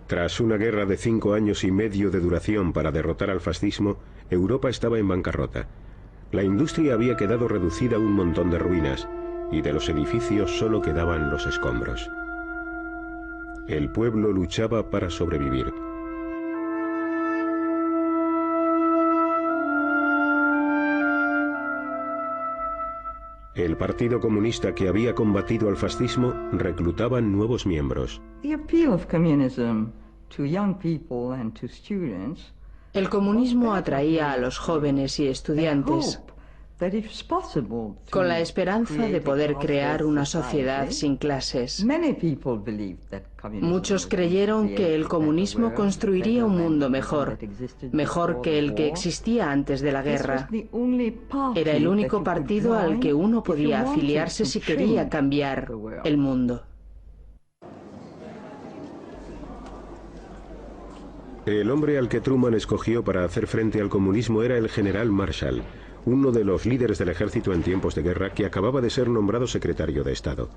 Tras una guerra de 5 años y medio de duración para derrotar al fascismo, Europa estaba en bancarrota. La industria había quedado reducida a un montón de ruinas, y de los edificios solo quedaban los escombros. El pueblo luchaba para sobrevivir. El Partido Comunista, que había combatido al fascismo, reclutaba nuevos miembros. El comunismo atraía a los jóvenes y estudiantes con la esperanza de poder crear una sociedad sin clases. Muchos creyeron que el comunismo construiría un mundo mejor, mejor que el que existía antes de la guerra. Era el único partido al que uno podía afiliarse si quería cambiar el mundo. El hombre al que Truman escogió para hacer frente al comunismo era el general Marshall, uno de los líderes del ejército en tiempos de guerra que acababa de ser nombrado secretario de Estado.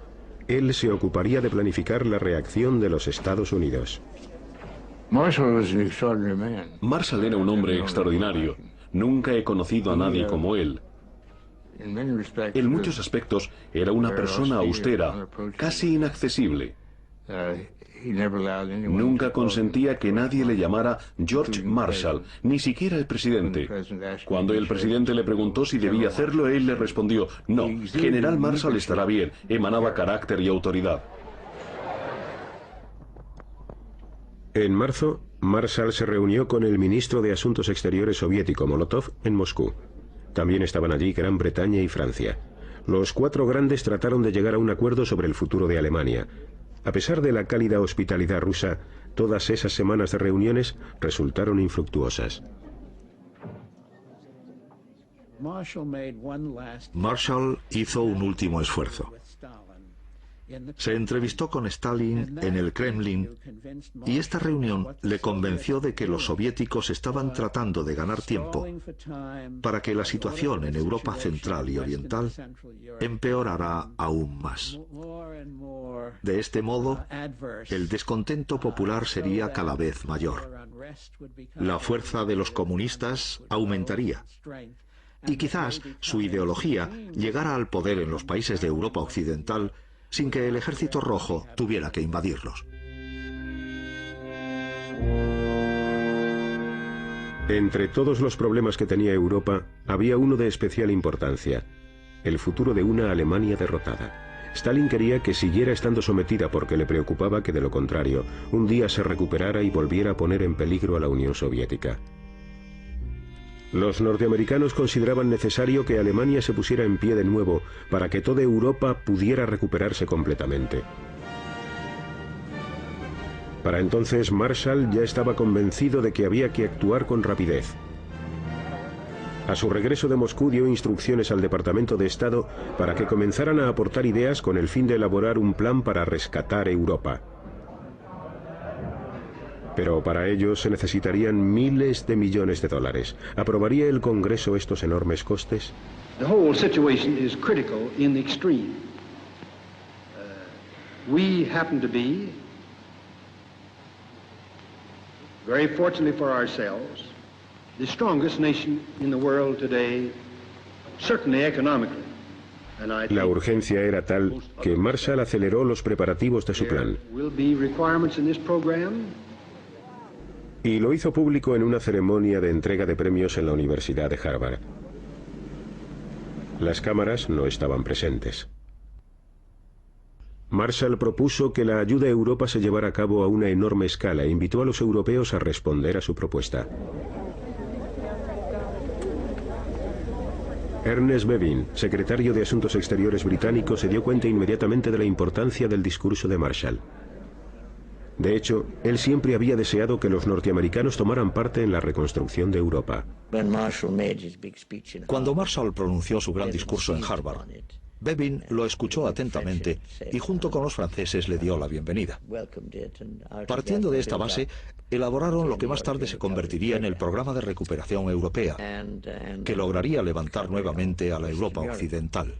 Él se ocuparía de planificar la reacción de los Estados Unidos. Marshall era un hombre extraordinario. Nunca he conocido a nadie como él. En muchos aspectos era una persona austera, casi inaccesible. Nunca consentía que nadie le llamara George Marshall, ni siquiera el presidente. Cuando el presidente le preguntó si debía hacerlo, él le respondió: no, General Marshall estará bien. Emanaba carácter y autoridad. En marzo, Marshall se reunió con el ministro de Asuntos Exteriores soviético Molotov en Moscú. También estaban allí Gran Bretaña y Francia. Los 4 grandes trataron de llegar a un acuerdo sobre el futuro de Alemania. A pesar de la cálida hospitalidad rusa, todas esas semanas de reuniones resultaron infructuosas. Marshall hizo un último esfuerzo. Se entrevistó con Stalin en el Kremlin y esta reunión le convenció de que los soviéticos estaban tratando de ganar tiempo para que la situación en Europa Central y Oriental empeorara aún más. De este modo, el descontento popular sería cada vez mayor. La fuerza de los comunistas aumentaría. Y quizás su ideología llegara al poder en los países de Europa Occidental sin que el Ejército Rojo tuviera que invadirlos. Entre todos los problemas que tenía Europa, había uno de especial importancia: el futuro de una Alemania derrotada. Stalin quería que siguiera estando sometida porque le preocupaba que, de lo contrario, un día se recuperara y volviera a poner en peligro a la Unión Soviética. Los norteamericanos consideraban necesario que Alemania se pusiera en pie de nuevo para que toda Europa pudiera recuperarse completamente. Para entonces, Marshall ya estaba convencido de que había que actuar con rapidez. A su regreso de Moscú dio instrucciones al Departamento de Estado para que comenzaran a aportar ideas con el fin de elaborar un plan para rescatar Europa. Pero para ello se necesitarían miles de millones de dólares. ¿Aprobaría el Congreso estos enormes costes? The whole situation is critical in the extreme. We happen to be, very fortunately for ourselves, the strongest nation in the world today, certainly economically. La urgencia era tal que Marshall aceleró los preparativos de su plan. Y lo hizo público en una ceremonia de entrega de premios en la Universidad de Harvard. Las cámaras no estaban presentes. Marshall propuso que la ayuda a Europa se llevara a cabo a una enorme escala e invitó a los europeos a responder a su propuesta. Ernest Bevin, secretario de Asuntos Exteriores británico, se dio cuenta inmediatamente de la importancia del discurso de Marshall. De hecho, él siempre había deseado que los norteamericanos tomaran parte en la reconstrucción de Europa. Cuando Marshall pronunció su gran discurso en Harvard, Bevin lo escuchó atentamente y junto con los franceses le dio la bienvenida. Partiendo de esta base, elaboraron lo que más tarde se convertiría en el Programa de Recuperación Europea, que lograría levantar nuevamente a la Europa Occidental.